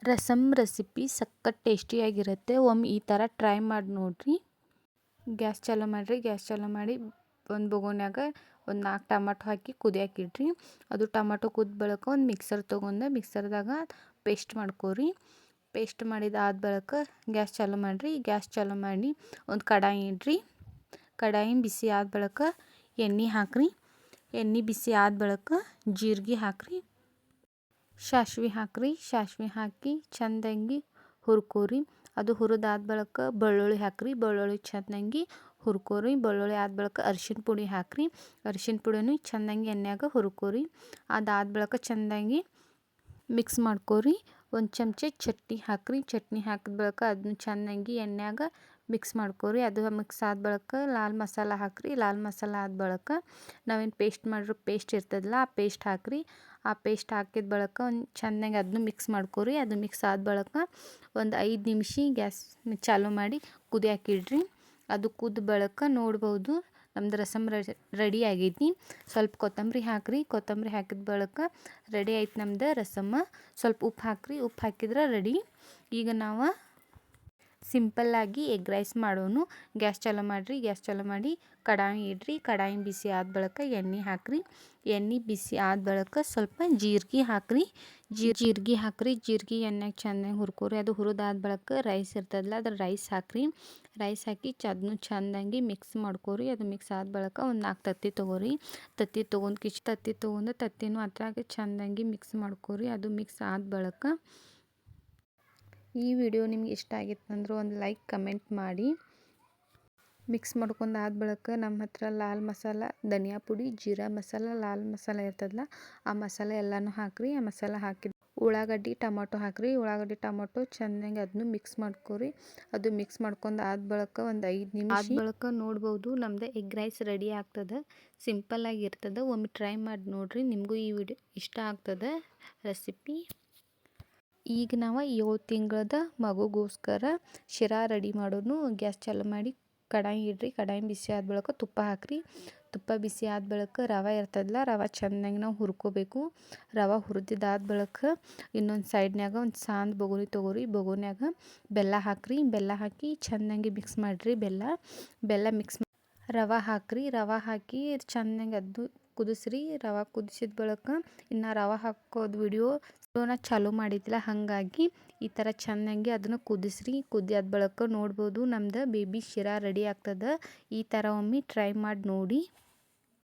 Rasam recipe ಸಖತ್ ಟೇಸ್ಟಿಯಾಗಿರುತ್ತೆ. ಒಮ್ಮೆ ಈ ಥರ ಟ್ರೈ ಮಾಡಿ ನೋಡಿರಿ. ಗ್ಯಾಸ್ ಚಾಲೂ ಮಾಡಿರಿ. ಗ್ಯಾಸ್ ಚಾಲೂ ಮಾಡಿ ಒಂದು ಬೊಗೋನ್ಯಾಗ ಒಂದು 4 ಟಮಾಟೊ ಹಾಕಿ ಕುದಿಯಕ್ಕೆ ಇಡ್ರಿ. ಅದು ಟಮಾಟೊ ಕುದ್ದ ಬಳಿಕ ಒಂದು ಮಿಕ್ಸರ್ ತೊಗೊಂಡು ಮಿಕ್ಸರ್ದಾಗ ಪೇಸ್ಟ್ ಮಾಡ್ಕೊರಿ. ಪೇಸ್ಟ್ ಮಾಡಿದಾದ ಬಳಿಕ ಗ್ಯಾಸ್ ಚಾಲೂ ಮಾಡಿರಿ. ಗ್ಯಾಸ್ ಚಾಲೂ ಮಾಡಿ ಒಂದು ಕಡಾಯಿ ಇಡ್ರಿ. ಕಡಾಯಿ ಬಿಸಿ ಆದ ಬಳಿಕ ಎಣ್ಣೆ ಹಾಕ್ರಿ. ಎಣ್ಣೆ ಬಿಸಿ ಆದ ಬಳಿಕ ಜೀರಿಗೆ ಹಾಕ್ರಿ. ಸಾಸ್ವೆ ಹಾಕ್ರಿ. ಸಾಸ್ವೆ ಹಾಕಿ ಚೆಂದಂಗಿ ಹುರ್ಕೋರಿ. ಅದು ಹುರಿದಾದ ಬಳಿಕ ಬೆಳ್ಳುಳ್ಳಿ ಹಾಕ್ರಿ. ಬೆಳ್ಳುಳ್ಳಿ ಚೆಂದಂಗಿ ಹುರ್ಕೋರಿ. ಬೆಳ್ಳುಳ್ಳಿ ಆದ ಬಳಿಕ ಅರಿಶಿನ ಪುಡಿ ಹಾಕ್ರಿ. ಅರಿಶಿನ ಪುಡಿನೂ ಚೆಂದಂಗಿ ಎಣ್ಣೆಯಾಗ ಹುರ್ಕೋರಿ. ಅದಾದ ಬಳಿಕ ಚೆಂದಂಗಿ ಮಿಕ್ಸ್ ಮಾಡ್ಕೋರಿ. ಒಂದು ಚಮಚ ಚಟ್ನಿ ಹಾಕ್ರಿ. ಚಟ್ನಿ ಹಾಕಿದ ಬಳಿಕ ಅದನ್ನ ಚೆಂದಂಗಿ ಎಣ್ಣೆಯಾಗ ಮಿಕ್ಸ್ ಮಾಡ್ಕೋರಿ. ಅದು ಮಿಕ್ಸ್ ಆದ ಬಳಿಕ ಲಾಲ್ ಮಸಾಲ ಹಾಕ್ರಿ. ಲಾಲ್ ಮಸಾಲ ಆದ ಬಳಿಕ ನಾವೇನು ಪೇಸ್ಟ್ ಮಾಡಿರೋ ಪೇಸ್ಟ್ ಇರ್ತದಲ್ಲ ಆ ಪೇಸ್ಟ್ ಹಾಕ್ರಿ. ಆ ಪೇಸ್ಟ್ ಹಾಕಿದ ಬಳಿಕ ಒಂದು ಚೆಂದಂಗೆ ಅದನ್ನು ಮಿಕ್ಸ್ ಮಾಡ್ಕೋರಿ. ಅದು ಮಿಕ್ಸ್ ಆದ ಬಳಿಕ ಒಂದು 5 ನಿಮಿಷ ಗ್ಯಾಸ್ ಚಾಲೂ ಮಾಡಿ ಕುದಿಯಕ್ಕೆ ಇಡ್ರಿ. ಅದು ಕುದ್ದ ಬಳಿಕ ನೋಡ್ಬೋದು ನಮ್ದು ರಸಮ್ ರೆಡಿ ಆಗೈತಿ. ಸ್ವಲ್ಪ ಕೊತ್ತಂಬರಿ ಹಾಕ್ರಿ. ಕೊತ್ತಂಬರಿ ಹಾಕಿದ ಬಳಿಕ ರೆಡಿ ಆಯ್ತು ನಮ್ದು ರಸಮ್ಮ. ಸ್ವಲ್ಪ ಉಪ್ಪು ಹಾಕ್ರಿ. ಉಪ್ಪು ಹಾಕಿದ್ರೆ ರೆಡಿ. ಈಗ ನಾವು ಸಿಂಪಲ್ಲಾಗಿ ಎಗ್ ರೈಸ್ ಮಾಡೋನು. ಗ್ಯಾಸ್ ಚಾಲೂ ಮಾಡಿರಿ. ಗ್ಯಾಸ್ ಚಾಲೂ ಮಾಡಿ ಕಡಾಯಿ ಇಡ್ರಿ. ಕಡಾಯಿ ಬಿಸಿ ಆದ ಬಳಿಕ ಎಣ್ಣೆ ಹಾಕ್ರಿ. ಎಣ್ಣೆ ಬಿಸಿ ಆದ ಬಳಿಕ ಸ್ವಲ್ಪ ಜೀರಿಗೆ ಹಾಕ್ರಿ. ಜೀರಿಗೆ ಹಾಕ್ರಿ. ಜೀರಿಗೆ ಎಣ್ಣೆಗೆ ಚೆಂದಾಗಿ ಹುರ್ಕೋರಿ. ಅದು ಹುರಿದಾದ ಬಳಿಕ ರೈಸ್ ಇರ್ತದಲ್ಲ ಅದ್ರ ರೈಸ್ ಹಾಕ್ರಿ. ರೈಸ್ ಹಾಕಿ ಅದನ್ನು ಚೆಂದಾಗಿ ಮಿಕ್ಸ್ ಮಾಡ್ಕೋರಿ. ಅದು ಮಿಕ್ಸ್ ಆದ ಬಳಿಕ ಒಂದು 4 ತತ್ತಿ ತೊಗೋರಿ. ತತ್ತಿ ತೊಗೊಂಡು ತತ್ತಿನೂ ಅದ್ರಾಗ ಚೆಂದಾಗಿ ಮಿಕ್ಸ್ ಮಾಡ್ಕೋರಿ. ಅದು ಮಿಕ್ಸ್ ಆದ ಬಳಿಕ ಈ ವಿಡಿಯೋ ನಿಮ್ಗೆ ಇಷ್ಟ ಆಗಿತ್ತು ಅಂದ್ರೆ ಒಂದು ಲೈಕ್ ಕಮೆಂಟ್ ಮಾಡಿ. ಮಿಕ್ಸ್ ಮಾಡ್ಕೊಂಡು ಆದ ಬಳಿಕ ನಮ್ಮ ಹತ್ರ ಲಾಲ್ ಮಸಾಲ, ಧನಿಯಾ ಪುಡಿ, ಜೀರಾ ಮಸಾಲ, ಲಾಲ್ ಮಸಾಲ ಇರ್ತದಲ್ಲ ಆ ಮಸಾಲೆ ಎಲ್ಲನೂ ಹಾಕ್ರಿ. ಆ ಮಸಾಲ ಹಾಕಿದ ಉಳ್ಳಾಗಡ್ಡಿ ಟೊಮಾಟೊ ಹಾಕ್ರಿ. ಉಳ್ಳಾಗಡ್ಡಿ ಟೊಮಾಟೊ ಚೆಂದಾಗಿ ಅದನ್ನು ಮಿಕ್ಸ್ ಮಾಡ್ಕೋರಿ. ಅದು ಮಿಕ್ಸ್ ಮಾಡ್ಕೊಂಡು ಆದ ಬಳಿಕ ಒಂದು 5 ನಿಮಿಷ ಆದ ಬಳಿಕ ನೋಡ್ಬೋದು ನಮ್ದು ಎಗ್ ರೈಸ್ ರೆಡಿ ಆಗ್ತದೆ. ಸಿಂಪಲ್ಲಾಗಿರ್ತದೆ. ಒಮ್ಮೆ ಟ್ರೈ ಮಾಡಿ ನೋಡಿರಿ. ನಿಮಗೂ ಈ ವಿಡಿಯೋ ಇಷ್ಟ ಆಗ್ತದೆ ರೆಸಿಪಿ. ಈಗ ನಾವು 7 ತಿಂಗಳದ ಮಗುಗೋಸ್ಕರ ಶಿರಾ ರೆಡಿ ಮಾಡೋನು. ಗ್ಯಾಸ್ ಚಾಲೂ ಮಾಡಿ ಕಡಾಯಿ ಇಡ್ರಿ. ಕಡಾಯಿ ಬಿಸಿ ಆದ ಬಳಿಕ ತುಪ್ಪ ಹಾಕ್ರಿ. ತುಪ್ಪ ಬಿಸಿ ಆದ ಬಳಿಕ ರವೆ ಇರ್ತದಲ್ಲ ರವೆ ಚೆಂದಾಗಿ ನಾವು ಹುರ್ಕೋಬೇಕು. ರವೆ ಹುರಿದಿದ್ದಾದ ಬಳಿಕ ಇನ್ನೊಂದು ಸೈಡ್ನ್ಯಾಗ ಒಂದು ಸಾಂದ್ ಬೊಗೋನಿ ತೊಗೋರಿ. ಬೊಗೋನ್ಯಾಗ ಬೆಲ್ಲ ಹಾಕ್ರಿ. ಬೆಲ್ಲ ಹಾಕಿ ಚೆಂದಾಗಿ ಮಿಕ್ಸ್ ಮಾಡಿರಿ. ಬೆಲ್ಲ ಮಿಕ್ಸ್ ರವೆ ಹಾಕ್ರಿ. ರವೆ ಹಾಕಿ ಚೆಂದಾಗಿ ಅದು ಕುದಿಸ್ರಿ. ರವೆ ಕುದಿಸಿದ ಬಳಿಕ ಇನ್ನು ರವೆ ಹಾಕೋದು ವಿಡಿಯೋನ ಚಾಲೂ ಮಾಡಿದ್ದಿಲ್ಲ. ಹಾಗಾಗಿ ಈ ಥರ ಚೆಂದಾಗಿ ಅದನ್ನು ಕುದಿಸ್ರಿ. ಕುದಿಯಾದ ಬಳಿಕ ನೋಡ್ಬೋದು ನಮ್ದು ಬೇಬಿ ಶಿರಾ ರೆಡಿ ಆಗ್ತದೆ. ಈ ಥರ ಒಮ್ಮೆ ಟ್ರೈ ಮಾಡಿ ನೋಡಿ.